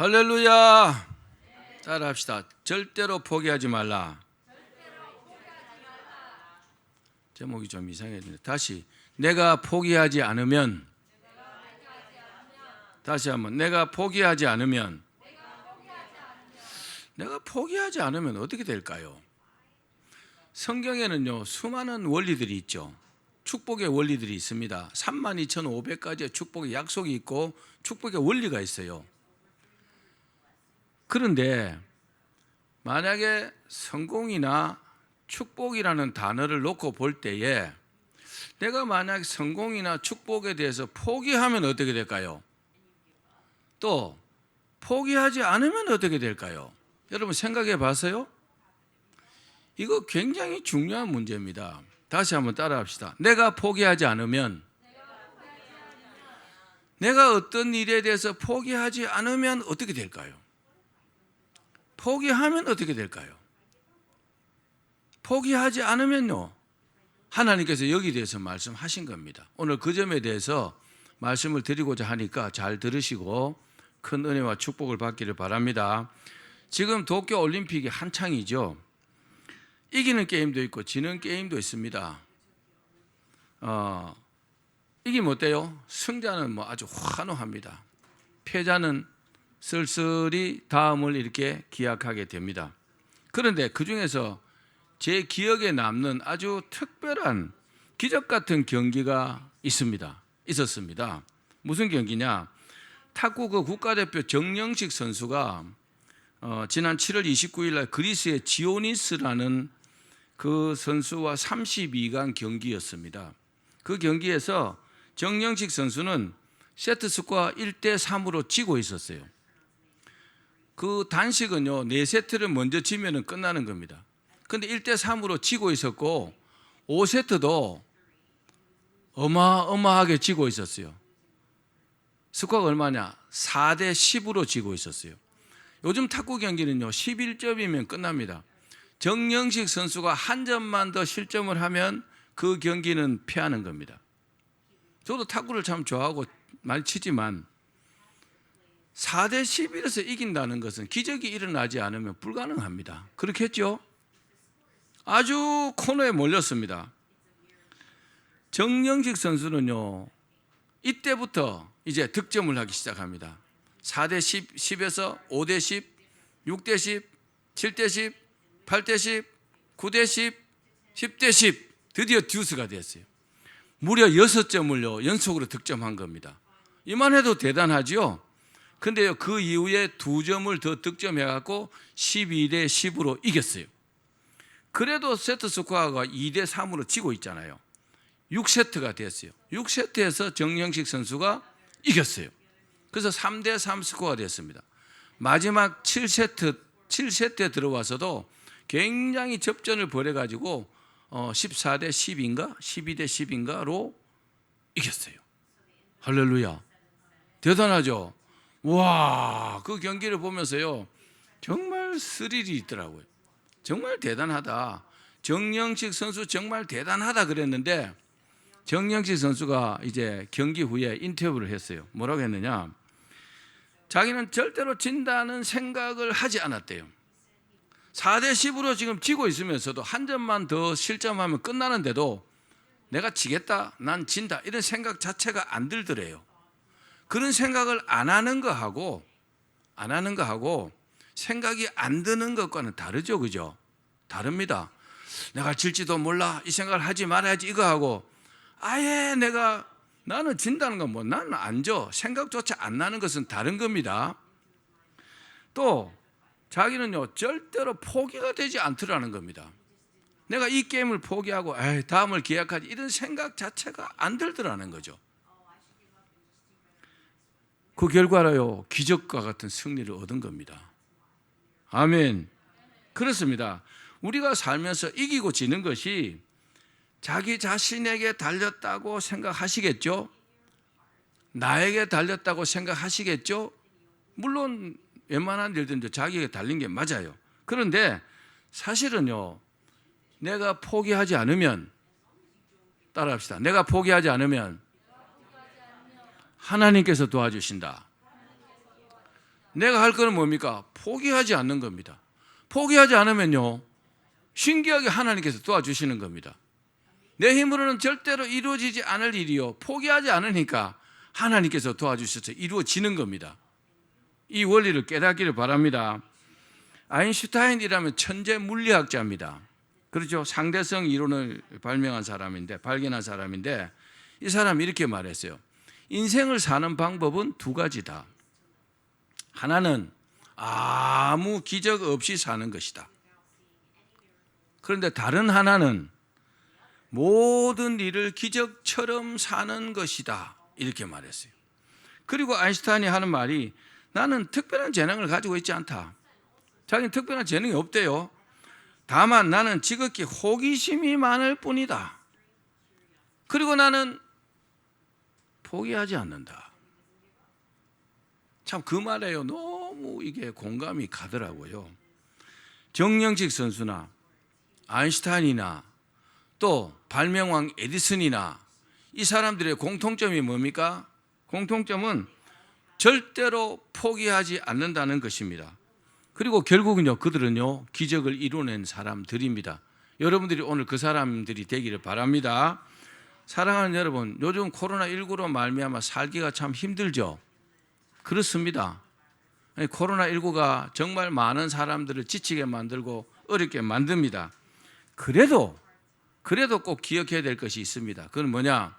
할렐루야. 따라합시다. 절대로 포기하지 말라. 제목이 좀 이상해지네. 다시. 내가 포기하지 않으면. 다시 한번. 내가 포기하지 않으면. 내가 포기하지 않으면 어떻게 될까요? 성경에는요, 수많은 원리들이 있죠. 축복의 원리들이 있습니다. 32,500가지의 축복의 약속이 있고 축복의 원리가 있어요. 그런데 만약에 성공이나 축복이라는 단어를 놓고 볼 때에 내가 만약 성공이나 축복에 대해서 포기하면 어떻게 될까요? 또 포기하지 않으면 어떻게 될까요? 여러분 생각해 봤어요? 이거 굉장히 중요한 문제입니다. 다시 한번 따라합시다. 내가 포기하지 않으면, 내가 어떤 일에 대해서 포기하지 않으면 어떻게 될까요? 포기하면 어떻게 될까요? 포기하지 않으면요, 하나님께서 여기에 대해서 말씀하신 겁니다. 오늘 그 점에 대해서 말씀을 드리고자 하니까 잘 들으시고 큰 은혜와 축복을 받기를 바랍니다. 지금 도쿄 올림픽이 한창이죠. 이기는 게임도 있고 지는 게임도 있습니다. 이기면 어때요? 승자는 아주 환호합니다. 패자는 쓸쓸히 다음을 이렇게 기약하게 됩니다. 그런데 그 중에서 제 기억에 남는 아주 특별한 기적 같은 경기가 있었습니다. 무슨 경기냐? 탁구 국가대표 정영식 선수가 지난 7월 29일 날 그리스의 지오니스라는 그 선수와 32강 경기였습니다. 그 경기에서 정영식 선수는 세트 스코어 1대3으로 지고 있었어요. 그 단식은요, 4세트를 먼저 지면 끝나는 겁니다. 근데 1대3으로 지고 있었고 5세트도 어마어마하게 지고 있었어요. 스코어가 얼마냐? 4대10으로 지고 있었어요. 요즘 탁구 경기는요, 11점이면 끝납니다. 정영식 선수가 한 점만 더 실점을 하면 그 경기는 패하는 겁니다. 저도 탁구를 참 좋아하고 많이 치지만 4대11에서 이긴다는 것은 기적이 일어나지 않으면 불가능합니다. 그렇겠죠? 아주 코너에 몰렸습니다. 정영식 선수는요, 이때부터 이제 득점을 하기 시작합니다. 4대10, 10에서 5대10, 6대10, 7대10, 8대10, 9대10, 10대10, 드디어 듀스가 됐어요. 무려 6점을요 연속으로 득점한 겁니다. 이만해도 대단하죠. 근데요, 그 이후에 2점을 더 득점해갖고 12대10으로 이겼어요. 그래도 세트 스코어가 2대3으로 지고 있잖아요. 6세트가 됐어요. 6세트에서 정영식 선수가 이겼어요. 그래서 3대3 스코어가 됐습니다. 마지막 7세트에 들어와서도 굉장히 접전을 벌여가지고 14대10인가 12대10인가로 이겼어요. 할렐루야. 대단하죠. 와, 그 경기를 보면서요, 정말 스릴이 있더라고요. 정말 대단하다. 정영식 선수 정말 대단하다 그랬는데, 정영식 선수가 이제 경기 후에 인터뷰를 했어요. 뭐라고 했느냐? 자기는 절대로 진다는 생각을 하지 않았대요. 4대10으로 지금 지고 있으면서도 한 점만 더 실점하면 끝나는데도 내가 지겠다, 난 진다, 이런 생각 자체가 안 들더래요. 그런 생각을 안 하는 거하고 생각이 안 드는 것과는 다르죠, 그죠? 다릅니다. 내가 질지도 몰라, 이 생각을 하지 말아야지, 이거하고 아예 나는 진다는 건 나는 안 져, 생각조차 안 나는 것은 다른 겁니다. 또 자기는요, 절대로 포기가 되지 않더라는 겁니다. 내가 이 게임을 포기하고 다음을 기약하지, 이런 생각 자체가 안 들더라는 거죠. 그 결과로요, 기적과 같은 승리를 얻은 겁니다. 아멘. 그렇습니다. 우리가 살면서 이기고 지는 것이 자기 자신에게 달렸다고 생각하시겠죠? 나에게 달렸다고 생각하시겠죠? 물론 웬만한 일들은 자기에게 달린 게 맞아요. 그런데 사실은요, 내가 포기하지 않으면, 따라합시다. 내가 포기하지 않으면 하나님께서 도와주신다. 내가 할 거는 뭡니까? 포기하지 않는 겁니다. 포기하지 않으면요, 신기하게 하나님께서 도와주시는 겁니다. 내 힘으로는 절대로 이루어지지 않을 일이요, 포기하지 않으니까 하나님께서 도와주셔서 이루어지는 겁니다. 이 원리를 깨닫기를 바랍니다. 아인슈타인이라면 천재 물리학자입니다. 그렇죠? 상대성 이론을 발견한 사람인데 이 사람이 이렇게 말했어요. 인생을 사는 방법은 두 가지다. 하나는 아무 기적 없이 사는 것이다. 그런데 다른 하나는 모든 일을 기적처럼 사는 것이다. 이렇게 말했어요. 그리고 아인슈타인이 하는 말이, 나는 특별한 재능을 가지고 있지 않다. 자기는 특별한 재능이 없대요. 다만 나는 지극히 호기심이 많을 뿐이다. 그리고 나는 포기하지 않는다. 참 그 말에요, 너무 이게 공감이 가더라고요. 정영식 선수나 아인슈타인이나 또 발명왕 에디슨이나 이 사람들의 공통점이 뭡니까? 공통점은 절대로 포기하지 않는다는 것입니다. 그리고 결국은요, 그들은요, 기적을 이뤄낸 사람들입니다. 여러분들이 오늘 그 사람들이 되기를 바랍니다. 사랑하는 여러분, 요즘 코로나19로 말미암아 살기가 참 힘들죠? 그렇습니다. 코로나19가 정말 많은 사람들을 지치게 만들고 어렵게 만듭니다. 그래도 꼭 기억해야 될 것이 있습니다. 그건 뭐냐?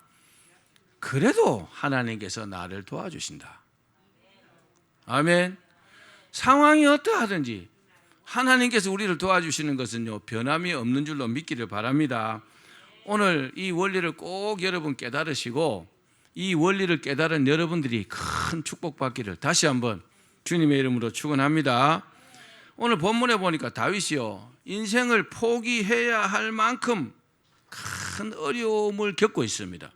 그래도 하나님께서 나를 도와주신다. 아멘. 상황이 어떠하든지 하나님께서 우리를 도와주시는 것은요, 변함이 없는 줄로 믿기를 바랍니다. 오늘 이 원리를 꼭 여러분 깨달으시고, 이 원리를 깨달은 여러분들이 큰 축복받기를 다시 한번 주님의 이름으로 축원합니다. 오늘 본문에 보니까 다윗이요, 인생을 포기해야 할 만큼 큰 어려움을 겪고 있습니다.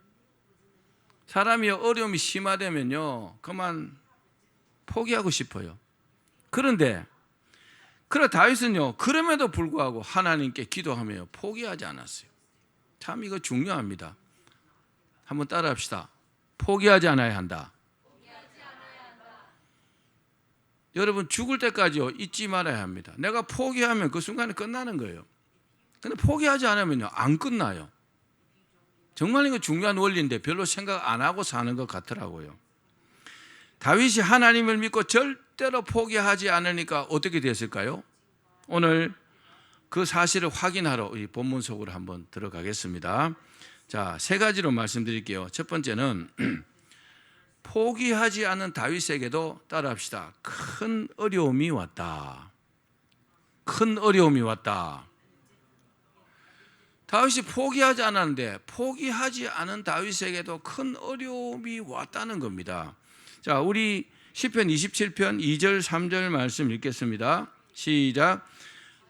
사람이 어려움이 심화되면요, 그만 포기하고 싶어요. 그런데 다윗은요, 그럼에도 불구하고 하나님께 기도하며 포기하지 않았어요. 참 이거 중요합니다. 한번 따라합시다. 포기하지 않아야 한다. 여러분, 죽을 때까지요, 잊지 말아야 합니다. 내가 포기하면 그 순간에 끝나는 거예요. 근데 포기하지 않으면요, 안 끝나요. 정말 이거 중요한 원리인데 별로 생각 안 하고 사는 것 같더라고요. 다윗이 하나님을 믿고 절대로 포기하지 않으니까 어떻게 됐을까요? 오늘 그 사실을 확인하러 이 본문 속으로 한번 들어가겠습니다. 자, 세 가지로 말씀드릴게요. 첫 번째는 포기하지 않은 다윗에게도 따라합시다. 큰 어려움이 왔다. 큰 어려움이 왔다. 다윗이 포기하지 않았는데 포기하지 않은 다윗에게도 큰 어려움이 왔다는 겁니다. 자, 우리 시편 27편 2절 3절 말씀 읽겠습니다. 시작.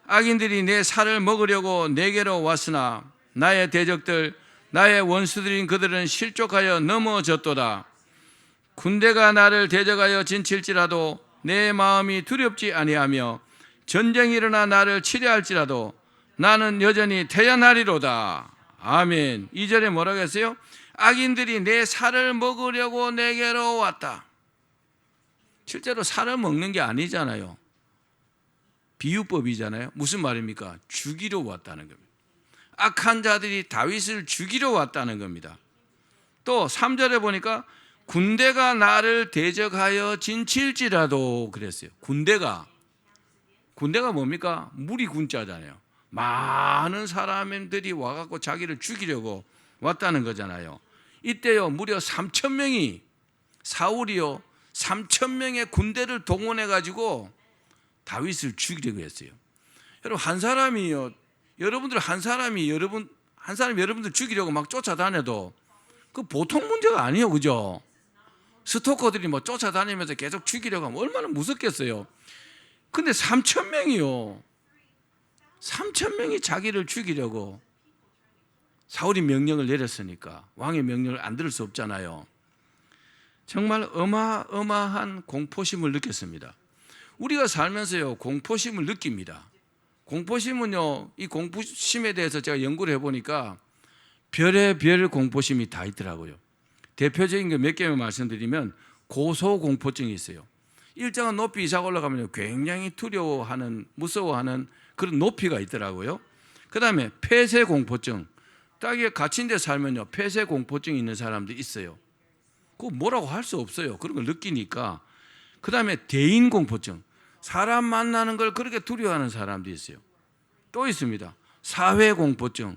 악인들이 내 살을 먹으려고 내게로 왔으나 나의 대적들 나의 원수들인 그들은 실족하여 넘어졌도다. 군대가 나를 대적하여 진칠지라도 내 마음이 두렵지 아니하며 전쟁이 일어나 나를 치려할지라도 나는 여전히 태어나리로다. 아멘. 2절에 뭐라고 했어요? 악인들이 내 살을 먹으려고 내게로 왔다. 실제로 살을 먹는 게 아니잖아요. 비유법이잖아요. 무슨 말입니까? 죽이러 왔다는 겁니다. 악한 자들이 다윗을 죽이러 왔다는 겁니다. 또 3절에 보니까 군대가 나를 대적하여 진칠지라도 그랬어요. 군대가 뭡니까? 무리 군자잖아요. 많은 사람들이 와갖고 자기를 죽이려고 왔다는 거잖아요. 이때요, 무려 3,000명이, 사울이요 3,000명의 군대를 동원해가지고 다윗을 죽이려고 했어요. 여러분, 한 사람이 여러분들 죽이려고 막 쫓아다녀도 그 보통 문제가 아니에요, 그죠? 스토커들이 뭐 쫓아다니면서 계속 죽이려고 하면 얼마나 무섭겠어요. 근데 3,000명이요. 3,000명이 자기를 죽이려고 사울이 명령을 내렸으니까 왕의 명령을 안 들을 수 없잖아요. 정말 어마어마한 공포심을 느꼈습니다. 우리가 살면서요, 공포심을 느낍니다. 공포심은요, 이 공포심에 대해서 제가 연구를 해보니까 별의별 공포심이 다 있더라고요. 대표적인 거 몇 개만 말씀드리면 고소공포증이 있어요. 일정한 높이 이상 올라가면 굉장히 두려워하는, 무서워하는 그런 높이가 있더라고요. 그 다음에 폐쇄공포증. 땅에 갇힌 데 살면요, 폐쇄공포증이 있는 사람도 있어요. 그거 뭐라고 할 수 없어요. 그런 걸 느끼니까. 그 다음에 대인공포증. 사람 만나는 걸 그렇게 두려워하는 사람도 있어요. 또 있습니다. 사회공포증.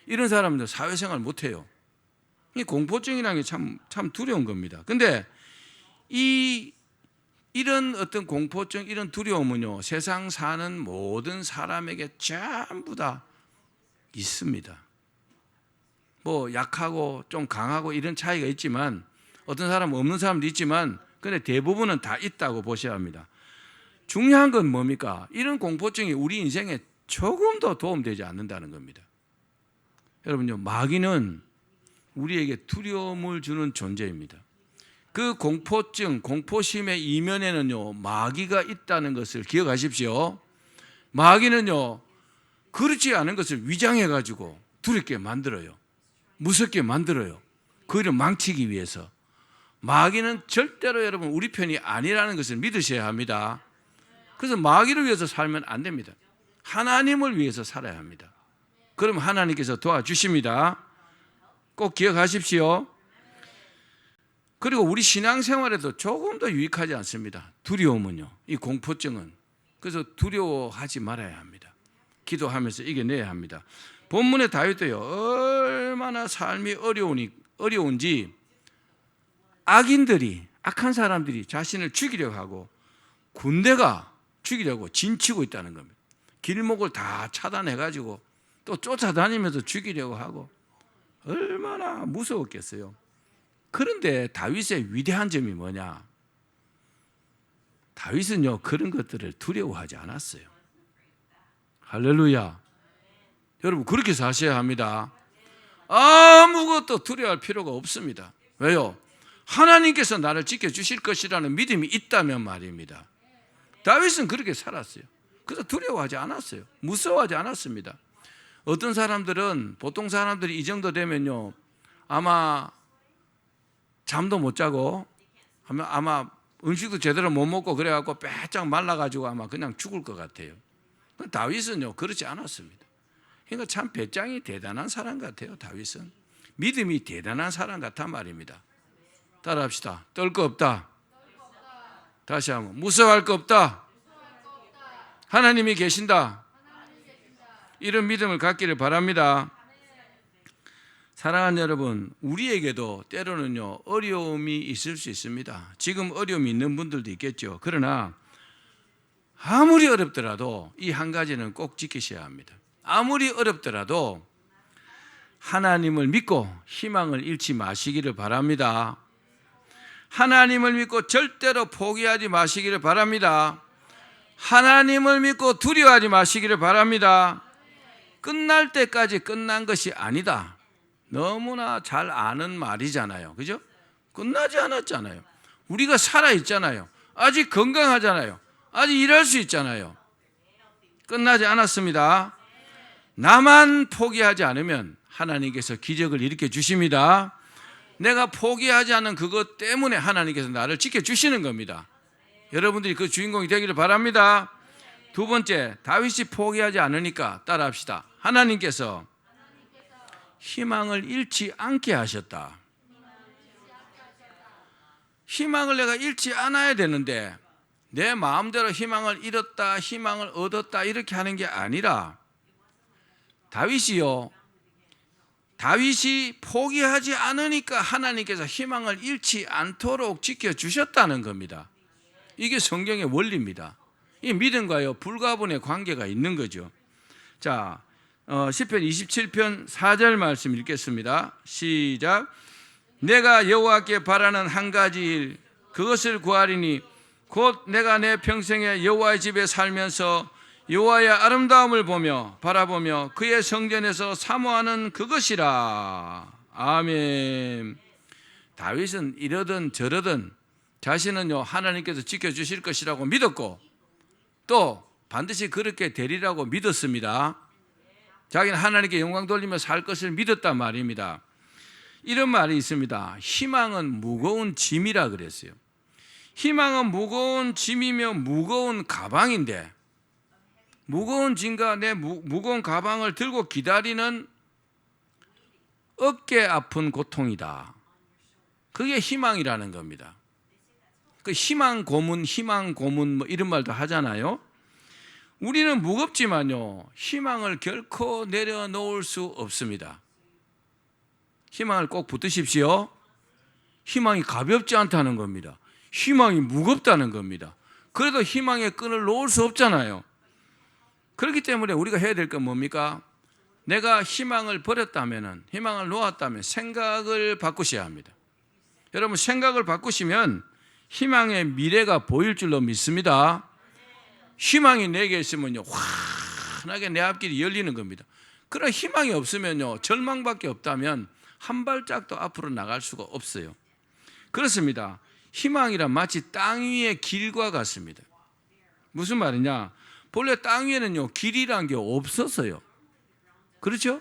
이런 사람들 사회생활 못해요. 이 공포증이라는 게 참 두려운 겁니다. 근데 이런 어떤 공포증, 이런 두려움은요, 세상 사는 모든 사람에게 전부 다 있습니다. 뭐 약하고 좀 강하고 이런 차이가 있지만, 어떤 사람은 없는 사람도 있지만, 근데 대부분은 다 있다고 보셔야 합니다. 중요한 건 뭡니까? 이런 공포증이 우리 인생에 조금도 도움되지 않는다는 겁니다. 여러분요, 마귀는 우리에게 두려움을 주는 존재입니다. 그 공포증, 공포심의 이면에는요, 마귀가 있다는 것을 기억하십시오. 마귀는요, 그렇지 않은 것을 위장해가지고 두렵게 만들어요. 무섭게 만들어요. 그를 망치기 위해서. 마귀는 절대로 여러분 우리 편이 아니라는 것을 믿으셔야 합니다. 그래서 마귀를 위해서 살면 안 됩니다. 하나님을 위해서 살아야 합니다. 그럼 하나님께서 도와주십니다. 꼭 기억하십시오. 그리고 우리 신앙생활에도 조금 더 유익하지 않습니다. 두려움은요, 이 공포증은. 그래서 두려워하지 말아야 합니다. 기도하면서 이겨내야 합니다. 본문의 다윗도요, 얼마나 삶이 어려운지 악인들이, 악한 사람들이 자신을 죽이려고 하고 군대가 죽이려고 진치고 있다는 겁니다. 길목을 다 차단해가지고 또 쫓아다니면서 죽이려고 하고 얼마나 무서웠겠어요. 그런데 다윗의 위대한 점이 뭐냐? 다윗은요, 그런 것들을 두려워하지 않았어요. 할렐루야. 여러분, 그렇게 사셔야 합니다. 아무것도 두려워할 필요가 없습니다. 왜요? 하나님께서 나를 지켜주실 것이라는 믿음이 있다면 말입니다. 다윗은 그렇게 살았어요. 그래서 두려워하지 않았어요. 무서워하지 않았습니다. 어떤 사람들은, 보통 사람들이 이 정도 되면요, 아마 잠도 못 자고, 아마 음식도 제대로 못 먹고 그래갖고 빼짝 말라가지고 아마 그냥 죽을 것 같아요. 다윗은요, 그렇지 않았습니다. 그러니까 참 배짱이 대단한 사람 같아요. 다윗은 믿음이 대단한 사람 같단 말입니다. 따라합시다. 떨 거 없다. 다시 한번, 무서워할 거 없다. 하나님이 계신다. 이런 믿음을 갖기를 바랍니다. 사랑하는 여러분, 우리에게도 때로는요, 어려움이 있을 수 있습니다. 지금 어려움이 있는 분들도 있겠죠. 그러나 아무리 어렵더라도 이 한 가지는 꼭 지키셔야 합니다. 아무리 어렵더라도 하나님을 믿고 희망을 잃지 마시기를 바랍니다. 하나님을 믿고 절대로 포기하지 마시기를 바랍니다. 하나님을 믿고 두려워하지 마시기를 바랍니다. 끝날 때까지 끝난 것이 아니다. 너무나 잘 아는 말이잖아요. 그죠? 끝나지 않았잖아요. 우리가 살아있잖아요. 아직 건강하잖아요. 아직 일할 수 있잖아요. 끝나지 않았습니다. 나만 포기하지 않으면 하나님께서 기적을 일으켜 주십니다. 내가 포기하지 않은 그것 때문에 하나님께서 나를 지켜주시는 겁니다. 여러분들이 그 주인공이 되기를 바랍니다. 두 번째, 다윗이 포기하지 않으니까 따라합시다. 하나님께서 희망을 잃지 않게 하셨다. 희망을 내가 잃지 않아야 되는데 내 마음대로 희망을 잃었다, 희망을 얻었다 이렇게 하는 게 아니라 다윗이 포기하지 않으니까 하나님께서 희망을 잃지 않도록 지켜주셨다는 겁니다. 이게 성경의 원리입니다. 이 믿음과요, 불가분의 관계가 있는 거죠. 자, 시편 27편 4절 말씀 읽겠습니다. 시작. 내가 여호와께 바라는 한 가지 일, 그것을 구하리니 곧 내가 내 평생에 여호와의 집에 살면서 여호와의 아름다움을 보며 바라보며 그의 성전에서 사모하는 그것이라. 아멘. 다윗은 이러든 저러든 자신은요, 하나님께서 지켜주실 것이라고 믿었고 또 반드시 그렇게 되리라고 믿었습니다. 자기는 하나님께 영광 돌리며 살 것을 믿었단 말입니다. 이런 말이 있습니다. 희망은 무거운 짐이라 그랬어요. 희망은 무거운 짐이며 무거운 가방인데, 무거운 짐과 내 무거운 가방을 들고 기다리는 어깨 아픈 고통이다. 그게 희망이라는 겁니다. 그 희망 고문 뭐 이런 말도 하잖아요. 우리는 무겁지만요, 희망을 결코 내려놓을 수 없습니다. 희망을 꼭 붙드십시오. 희망이 가볍지 않다는 겁니다. 희망이 무겁다는 겁니다. 그래도 희망의 끈을 놓을 수 없잖아요. 그렇기 때문에 우리가 해야 될 건 뭡니까? 내가 희망을 버렸다면, 희망을 놓았다면 생각을 바꾸셔야 합니다. 여러분, 생각을 바꾸시면 희망의 미래가 보일 줄로 믿습니다. 희망이 내게 있으면요, 환하게 내 앞길이 열리는 겁니다. 그러나 희망이 없으면요, 절망밖에 없다면 한 발짝도 앞으로 나갈 수가 없어요. 그렇습니다. 희망이란 마치 땅 위의 길과 같습니다. 무슨 말이냐? 본래 땅 위에는요, 길이란 게 없었어요. 그렇죠?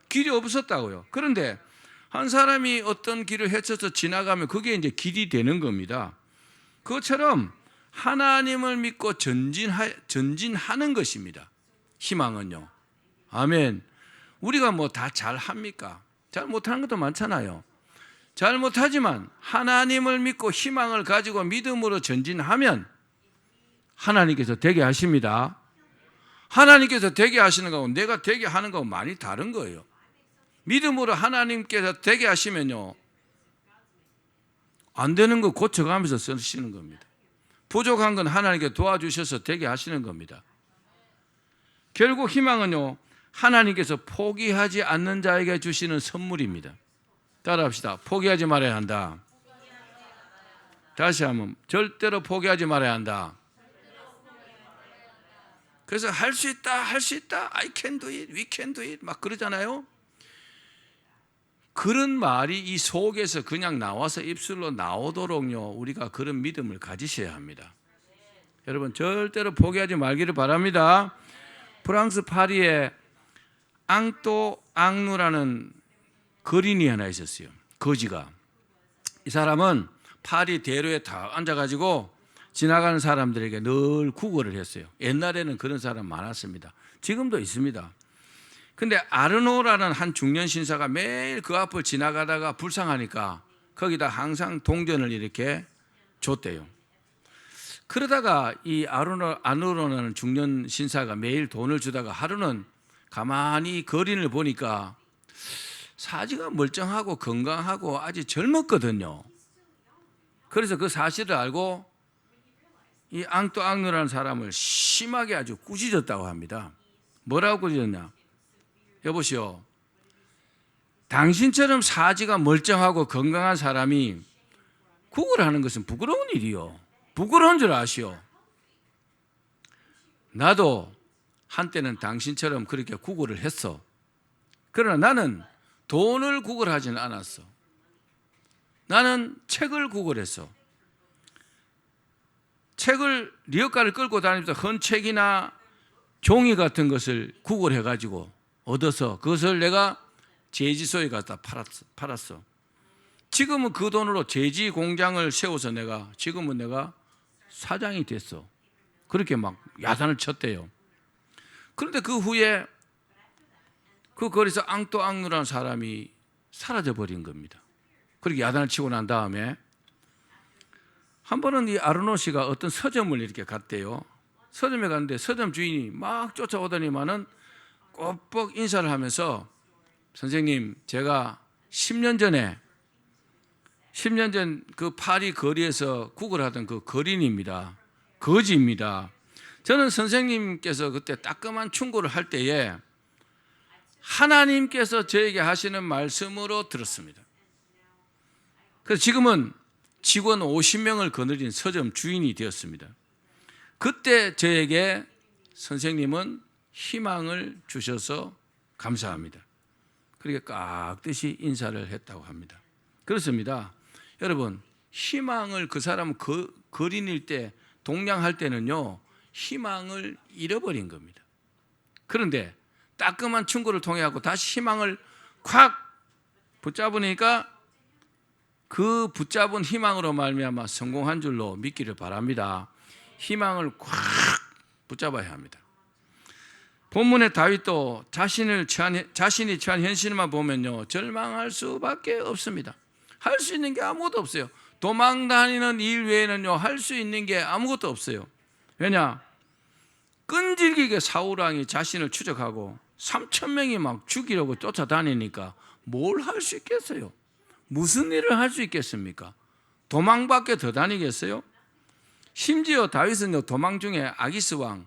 길이 없었다고요. 그런데 한 사람이 어떤 길을 헤쳐서 지나가면 그게 이제 길이 되는 겁니다. 그것처럼 하나님을 믿고 전진하는 것입니다. 희망은요. 아멘. 우리가 뭐 다 잘합니까? 잘 못하는 것도 많잖아요. 잘 못하지만 하나님을 믿고 희망을 가지고 믿음으로 전진하면 하나님께서 되게 하십니다. 하나님께서 되게 하시는 거하고 내가 되게 하는 거하고 많이 다른 거예요. 믿음으로 하나님께서 되게 하시면요, 안 되는 거 고쳐가면서 쓰시는 겁니다. 부족한 건 하나님께 도와주셔서 되게 하시는 겁니다. 결국 희망은요, 하나님께서 포기하지 않는 자에게 주시는 선물입니다. 따라합시다. 포기하지 말아야 한다. 다시 한번, 절대로 포기하지 말아야 한다. 그래서 할 수 있다, 할 수 있다, I can do it, we can do it 막 그러잖아요. 그런 말이 이 속에서 그냥 나와서 입술로 나오도록요, 우리가 그런 믿음을 가지셔야 합니다. 여러분, 절대로 포기하지 말기를 바랍니다. 프랑스 파리에 앙또 앙누라는 거린이 하나 있었어요. 거지가. 이 사람은 파리 대로에 다 앉아가지고 지나가는 사람들에게 늘 구걸을 했어요. 옛날에는 그런 사람 많았습니다. 지금도 있습니다. 근데 아르노라는 한 중년 신사가 매일 그 앞을 지나가다가 불쌍하니까 거기다 항상 동전을 이렇게 줬대요. 그러다가 이 아르노라는 중년 신사가 매일 돈을 주다가 하루는 가만히 거린을 보니까 사지가 멀쩡하고 건강하고 아직 젊었거든요. 그래서 그 사실을 알고 이 앙또 앙누라는 사람을 심하게 아주 꾸짖었다고 합니다. 뭐라고 꾸짖었냐? 여보시오, 당신처럼 사지가 멀쩡하고 건강한 사람이 구걸하는 것은 부끄러운 일이요. 부끄러운 줄 아시오. 나도 한때는 당신처럼 그렇게 구걸을 했어. 그러나 나는 돈을 구걸하지는 않았어. 나는 책을 구걸했어. 책을 리어카를 끌고 다니면서 헌 책이나 종이 같은 것을 구걸해가지고 얻어서 그것을 내가 제지소에 갖다 팔았어. 지금은 그 돈으로 제지 공장을 세워서 지금은 내가 사장이 됐어. 그렇게 막 야단을 쳤대요. 그런데 그 후에 그 거리에서 앙또 앙누라는 사람이 사라져버린 겁니다. 그렇게 야단을 치고 난 다음에 한 번은 이 아르노 씨가 어떤 서점을 이렇게 갔대요. 서점에 갔는데 서점 주인이 막 쫓아오더니만은 꼬뻑 인사를 하면서 선생님, 제가 10년 전 그 파리 거리에서 구걸하던 그 거린입니다. 거지입니다. 저는 선생님께서 그때 따끔한 충고를 할 때에 하나님께서 저에게 하시는 말씀으로 들었습니다. 그래서 지금은 직원 50명을 거느린 서점 주인이 되었습니다. 그때 저에게 선생님은 희망을 주셔서 감사합니다. 그렇게 깍듯이 인사를 했다고 합니다. 그렇습니다. 여러분, 희망을 그 사람 거린일 때 동냥할 때는요, 희망을 잃어버린 겁니다. 그런데 따끔한 충고를 통해 하고 다시 희망을 콱 붙잡으니까 그 붙잡은 희망으로 말미암아 성공한 줄로 믿기를 바랍니다. 희망을 꽉 붙잡아야 합니다. 본문의 다윗도 자신이 처한 현실만 보면요, 절망할 수밖에 없습니다. 할 수 있는 게 아무것도 없어요. 도망 다니는 일 외에는요, 할 수 있는 게 아무것도 없어요. 왜냐? 끈질기게 사울왕이 자신을 추적하고 3,000명이 막 죽이려고 쫓아다니니까 뭘 할 수 있겠어요? 무슨 일을 할 수 있겠습니까? 도망밖에 더 다니겠어요? 심지어 다윗은요, 도망 중에 아기스 왕,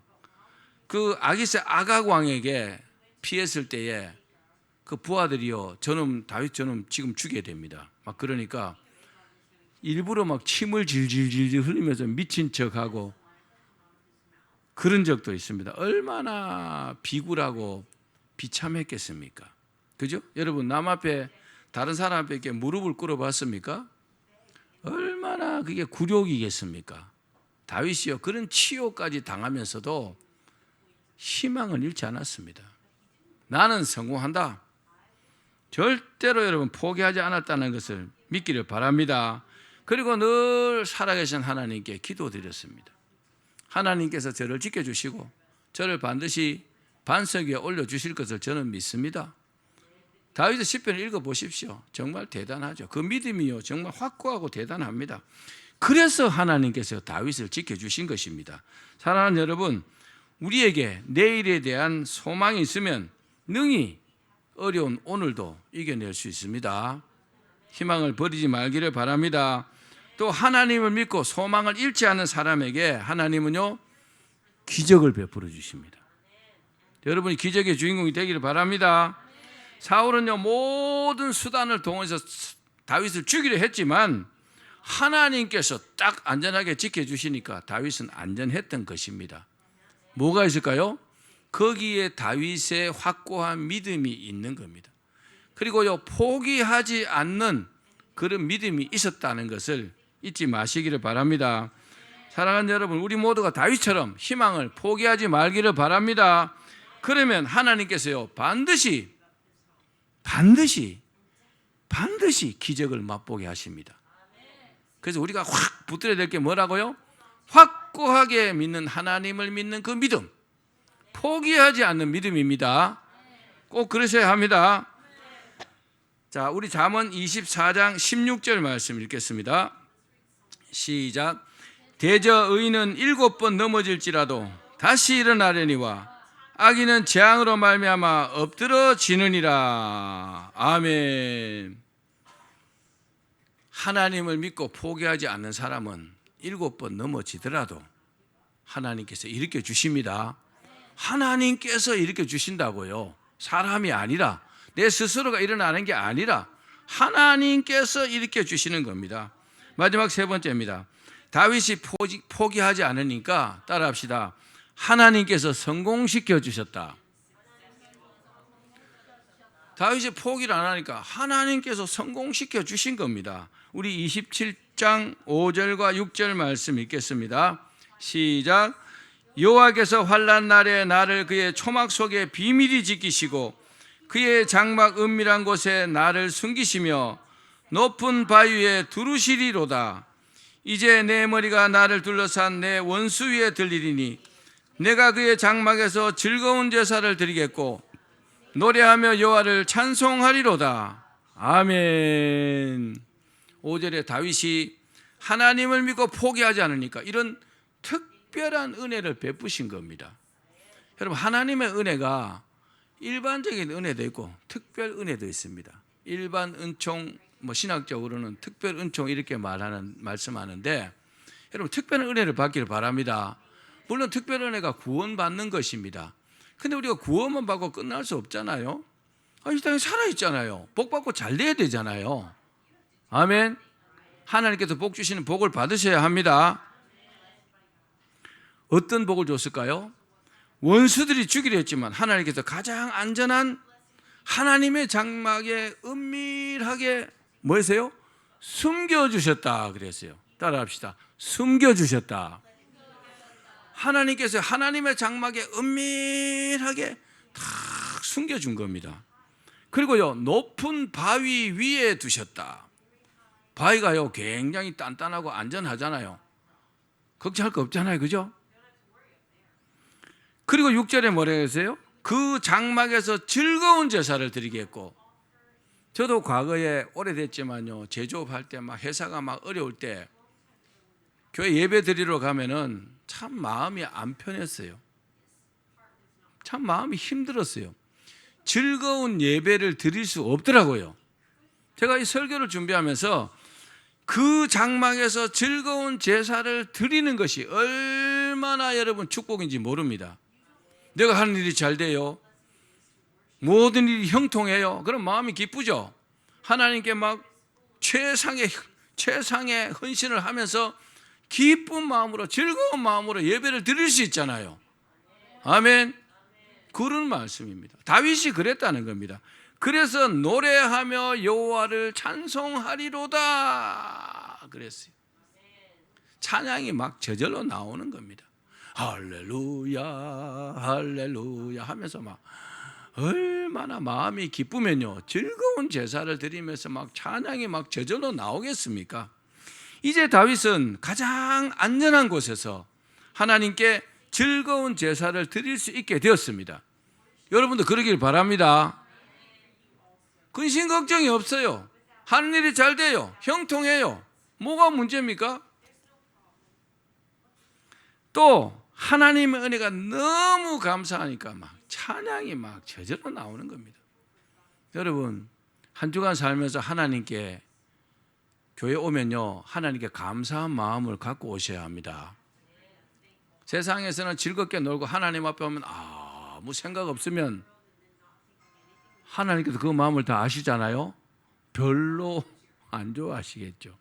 그 아기스 아각 왕에게 피했을 때에 그 부하들이요, 다윗 저놈 지금 죽여야 됩니다. 막 그러니까 일부러 막 침을 질질질 흘리면서 미친 척하고 그런 적도 있습니다. 얼마나 비굴하고 비참했겠습니까? 그죠? 여러분, 남 앞에 다른 사람 앞에 이렇게 무릎을 꿇어봤습니까? 얼마나 그게 굴욕이겠습니까? 다윗이요, 그런 치욕까지 당하면서도 희망을 잃지 않았습니다. 나는 성공한다. 절대로 여러분 포기하지 않았다는 것을 믿기를 바랍니다. 그리고 늘 살아계신 하나님께 기도드렸습니다. 하나님께서 저를 지켜주시고 저를 반드시 반석 위에 올려주실 것을 저는 믿습니다. 다윗의 시편을 읽어보십시오. 정말 대단하죠. 그 믿음이요, 정말 확고하고 대단합니다. 그래서 하나님께서 다윗을 지켜주신 것입니다. 사랑하는 여러분, 우리에게 내일에 대한 소망이 있으면 능히 어려운 오늘도 이겨낼 수 있습니다. 희망을 버리지 말기를 바랍니다. 또 하나님을 믿고 소망을 잃지 않은 사람에게 하나님은요, 기적을 베풀어 주십니다. 여러분이 기적의 주인공이 되기를 바랍니다. 사울은요, 모든 수단을 동원해서 다윗을 죽이려 했지만 하나님께서 딱 안전하게 지켜주시니까 다윗은 안전했던 것입니다. 뭐가 있을까요? 거기에 다윗의 확고한 믿음이 있는 겁니다. 그리고요, 포기하지 않는 그런 믿음이 있었다는 것을 잊지 마시기를 바랍니다. 사랑하는 여러분, 우리 모두가 다윗처럼 희망을 포기하지 말기를 바랍니다. 그러면 하나님께서요, 반드시 기적을 맛보게 하십니다. 그래서 우리가 확 붙들어야 될 게 뭐라고요? 확고하게 믿는 하나님을 믿는 그 믿음, 포기하지 않는 믿음입니다. 꼭 그러셔야 합니다. 자, 우리 잠언 24장 16절 말씀 읽겠습니다. 시작. 대저 의인은 7번 넘어질지라도 다시 일어나려니와 악인은 재앙으로 말미암아 엎드러지느니라. 아멘. 하나님을 믿고 포기하지 않는 사람은 7번 넘어지더라도 하나님께서 일으켜 주십니다. 하나님께서 일으켜 주신다고요. 사람이 아니라, 내 스스로가 일어나는 게 아니라 하나님께서 일으켜 주시는 겁니다. 마지막 세 번째입니다. 다윗이 포기하지 않으니까 따라합시다. 하나님께서 성공시켜 주셨다. 다윗이 포기를 안 하니까 하나님께서 성공시켜 주신 겁니다. 우리 27장 5절과 6절 말씀 읽겠습니다. 시작. 여호와께서 환난 날에 나를 그의 초막 속에 비밀히 지키시고 그의 장막 은밀한 곳에 나를 숨기시며 높은 바위에 두루시리로다. 이제 내 머리가 나를 둘러싼 내 원수 위에 들리리니 내가 그의 장막에서 즐거운 제사를 드리겠고 노래하며 여호와를 찬송하리로다. 아멘. 5절에 다윗이 하나님을 믿고 포기하지 않으니까 이런 특별한 은혜를 베푸신 겁니다. 여러분, 하나님의 은혜가 일반적인 은혜도 있고 특별 은혜도 있습니다. 일반 은총, 신학적으로는 특별 은총 이렇게 말씀하는데, 여러분, 특별한 은혜를 받기를 바랍니다. 물론 특별 은혜가 구원받는 것입니다. 근데 우리가 구원만 받고 끝날 수 없잖아요. 이 땅에 살아있잖아요. 복 받고 잘 돼야 되잖아요. 아멘. 하나님께서 복 주시는 복을 받으셔야 합니다. 어떤 복을 줬을까요? 원수들이 죽이려 했지만 하나님께서 가장 안전한 하나님의 장막에 은밀하게 뭐 했어요? 숨겨주셨다 그랬어요. 따라합시다. 숨겨주셨다. 하나님께서 하나님의 장막에 은밀하게 탁 숨겨준 겁니다. 그리고요, 높은 바위 위에 두셨다. 바위가요 굉장히 단단하고 안전하잖아요. 걱정할 거 없잖아요. 그죠? 그리고 6절에 뭐라 했어요? 그 장막에서 즐거운 제사를 드리겠고. 저도 과거에 오래됐지만요, 제조업할 때 막 회사가 막 어려울 때 교회 예배 드리러 가면은 참 마음이 안 편했어요. 참 마음이 힘들었어요. 즐거운 예배를 드릴 수 없더라고요. 제가 이 설교를 준비하면서 그 장막에서 즐거운 제사를 드리는 것이 얼마나 여러분 축복인지 모릅니다. 내가 하는 일이 잘 돼요. 모든 일이 형통해요. 그럼 마음이 기쁘죠. 하나님께 막 최상의 헌신을 하면서 기쁜 마음으로 즐거운 마음으로 예배를 드릴 수 있잖아요. 아멘. 그런 말씀입니다. 다윗이 그랬다는 겁니다. 그래서 노래하며 여호와를 찬송하리로다 그랬어요. 찬양이 막 저절로 나오는 겁니다. 할렐루야 할렐루야 하면서 막 얼마나 마음이 기쁘면요, 즐거운 제사를 드리면서 막 찬양이 막 저절로 나오겠습니까? 이제 다윗은 가장 안전한 곳에서 하나님께 즐거운 제사를 드릴 수 있게 되었습니다. 여러분도 그러길 바랍니다. 근심 걱정이 없어요. 하는 일이 잘 돼요. 형통해요. 뭐가 문제입니까? 또 하나님의 은혜가 너무 감사하니까 막 찬양이 막 저절로 나오는 겁니다. 여러분, 한 주간 살면서 하나님께 교회 오면요, 하나님께 감사한 마음을 갖고 오셔야 합니다. 세상에서는 즐겁게 놀고 하나님 앞에 오면 아무 생각 없으면 하나님께서 그 마음을 다 아시잖아요. 별로 안 좋아하시겠죠.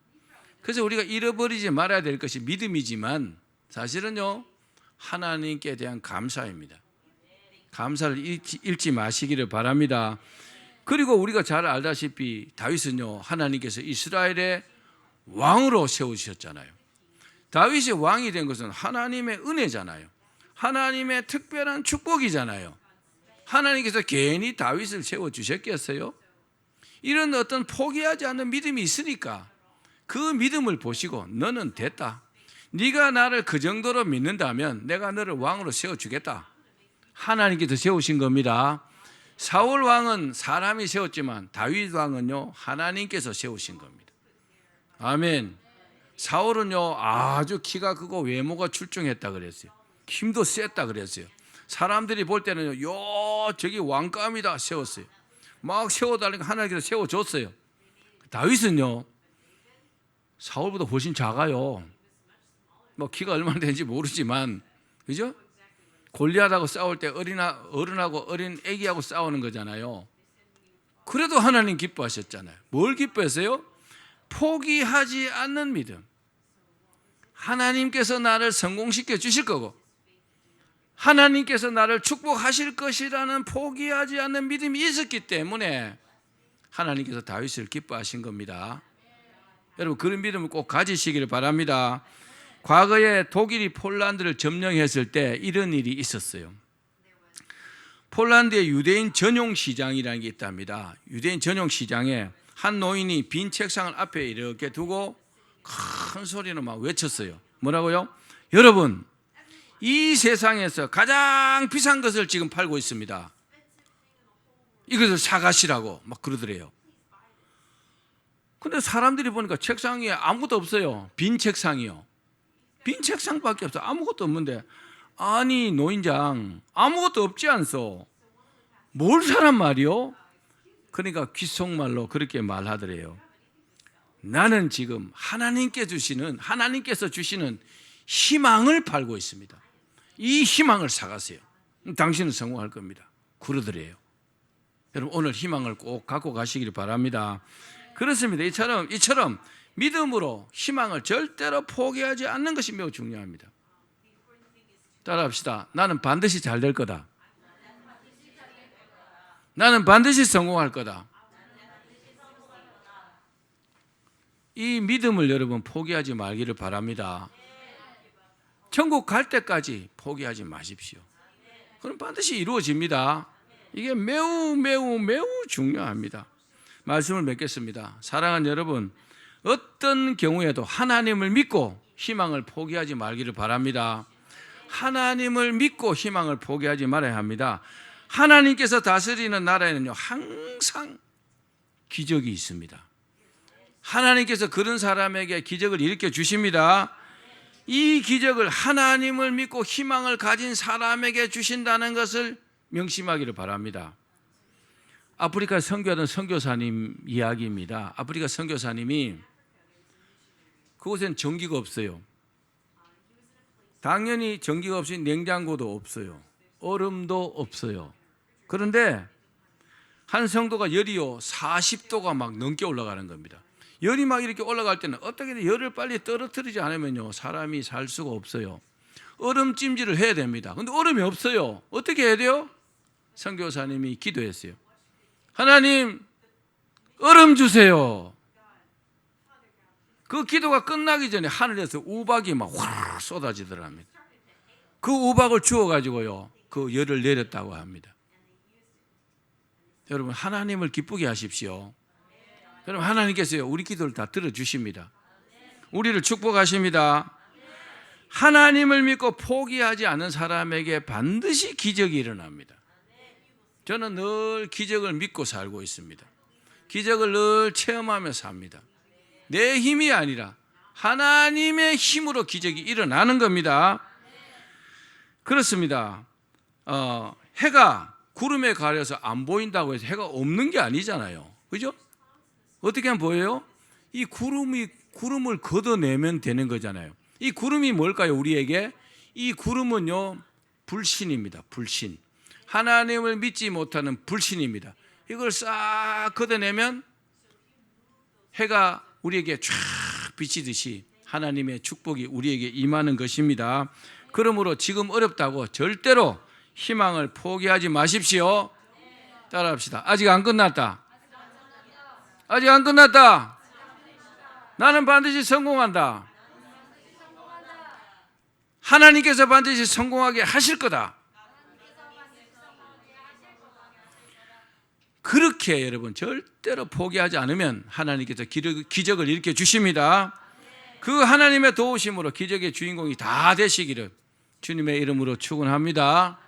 그래서 우리가 잃어버리지 말아야 될 것이 믿음이지만 사실은요, 하나님께 대한 감사입니다. 감사를 잃지 마시기를 바랍니다. 그리고 우리가 잘 알다시피 다윗은요, 하나님께서 이스라엘의 왕으로 세우셨잖아요. 다윗이 왕이 된 것은 하나님의 은혜잖아요. 하나님의 특별한 축복이잖아요. 하나님께서 괜히 다윗을 세워주셨겠어요? 이런 어떤 포기하지 않는 믿음이 있으니까 그 믿음을 보시고 너는 됐다. 네가 나를 그 정도로 믿는다면 내가 너를 왕으로 세워주겠다. 하나님께서 세우신 겁니다. 사울 왕은 사람이 세웠지만 다윗 왕은요, 하나님께서 세우신 겁니다. 아멘. 사울은요, 아주 키가 크고 외모가 출중했다 그랬어요. 힘도 셌다 그랬어요. 사람들이 볼 때는 저기 왕감이다 세웠어요. 막 세워달라니까 하나님께서 세워줬어요. 다윗은요, 사울보다 훨씬 작아요. 뭐 키가 얼마나 되는지 모르지만, 그죠? 골리앗하고 싸울 때 어른하고 어린 애기하고 싸우는 거잖아요. 그래도 하나님 기뻐하셨잖아요. 뭘 기뻐했어요? 포기하지 않는 믿음. 하나님께서 나를 성공시켜 주실 거고 하나님께서 나를 축복하실 것이라는 포기하지 않는 믿음이 있었기 때문에 하나님께서 다윗을 기뻐하신 겁니다. 여러분, 그런 믿음을 꼭 가지시기를 바랍니다. 과거에 독일이 폴란드를 점령했을 때 이런 일이 있었어요. 폴란드의 유대인 전용 시장이라는 게 있답니다. 유대인 전용 시장에 한 노인이 빈 책상을 앞에 이렇게 두고 큰 소리로 막 외쳤어요. 뭐라고요? 여러분, 이 세상에서 가장 비싼 것을 지금 팔고 있습니다. 이것을 사가시라고 막 그러더래요. 근데 사람들이 보니까 책상 위에 아무것도 없어요. 빈 책상이요. 빈 책상밖에 없어. 아무것도 없는데, 아니 노인장 아무것도 없지 않소. 뭘 사란 말이요? 그러니까 귓속말로 그렇게 말하더래요. 나는 지금 하나님께서 주시는 희망을 팔고 있습니다. 이 희망을 사가세요. 당신은 성공할 겁니다. 그러더래요. 여러분, 오늘 희망을 꼭 갖고 가시길 바랍니다. 그렇습니다. 이처럼 믿음으로 희망을 절대로 포기하지 않는 것이 매우 중요합니다. 따라합시다. 나는 반드시 잘 될 거다. 나는 반드시 성공할 거다. 이 믿음을 여러분 포기하지 말기를 바랍니다. 천국 갈 때까지 포기하지 마십시오. 그럼 반드시 이루어집니다. 이게 매우 중요합니다. 말씀을 맺겠습니다. 사랑하는 여러분, 어떤 경우에도 하나님을 믿고 희망을 포기하지 말기를 바랍니다. 하나님을 믿고 희망을 포기하지 말아야 합니다. 하나님께서 다스리는 나라에는요, 항상 기적이 있습니다. 하나님께서 그런 사람에게 기적을 일으켜 주십니다. 이 기적을 하나님을 믿고 희망을 가진 사람에게 주신다는 것을 명심하기를 바랍니다. 아프리카 선교하던 선교사님 이야기입니다. 아프리카 선교사님이 그곳엔 전기가 없어요. 당연히 전기가 없이 냉장고도 없어요. 얼음도 없어요. 그런데 한 성도가 열이요 40도가 막 넘게 올라가는 겁니다. 열이 막 이렇게 올라갈 때는 어떻게든 열을 빨리 떨어뜨리지 않으면요 사람이 살 수가 없어요. 얼음 찜질을 해야 됩니다. 근데 얼음이 없어요. 어떻게 해야 돼요? 선교사님이 기도했어요. 하나님, 얼음 주세요. 그 기도가 끝나기 전에 하늘에서 우박이 막 확 쏟아지더랍니다. 그 우박을 주워가지고요 그 열을 내렸다고 합니다. 여러분, 하나님을 기쁘게 하십시오. 여러분, 하나님께서요 우리 기도를 다 들어주십니다. 우리를 축복하십니다. 하나님을 믿고 포기하지 않는 사람에게 반드시 기적이 일어납니다. 저는 늘 기적을 믿고 살고 있습니다. 기적을 늘 체험하며 삽니다. 내 힘이 아니라 하나님의 힘으로 기적이 일어나는 겁니다. 그렇습니다. 해가 구름에 가려서 안 보인다고 해서 해가 없는 게 아니잖아요. 그죠? 어떻게 하면 보여요? 이 구름을 걷어내면 되는 거잖아요. 이 구름이 뭘까요? 우리에게 이 구름은요 불신입니다. 불신. 하나님을 믿지 못하는 불신입니다. 이걸 싹 걷어내면 해가 우리에게 쫙 비치듯이 하나님의 축복이 우리에게 임하는 것입니다. 그러므로 지금 어렵다고 절대로 희망을 포기하지 마십시오. 따라합시다. 아직 안 끝났다. 아직 안 끝났다. 나는 반드시 성공한다. 하나님께서 반드시 성공하게 하실 거다. 그렇게 여러분 절대로 포기하지 않으면 하나님께서 기적을 일으켜 주십니다. 그 하나님의 도우심으로 기적의 주인공이 다 되시기를 주님의 이름으로 축원합니다.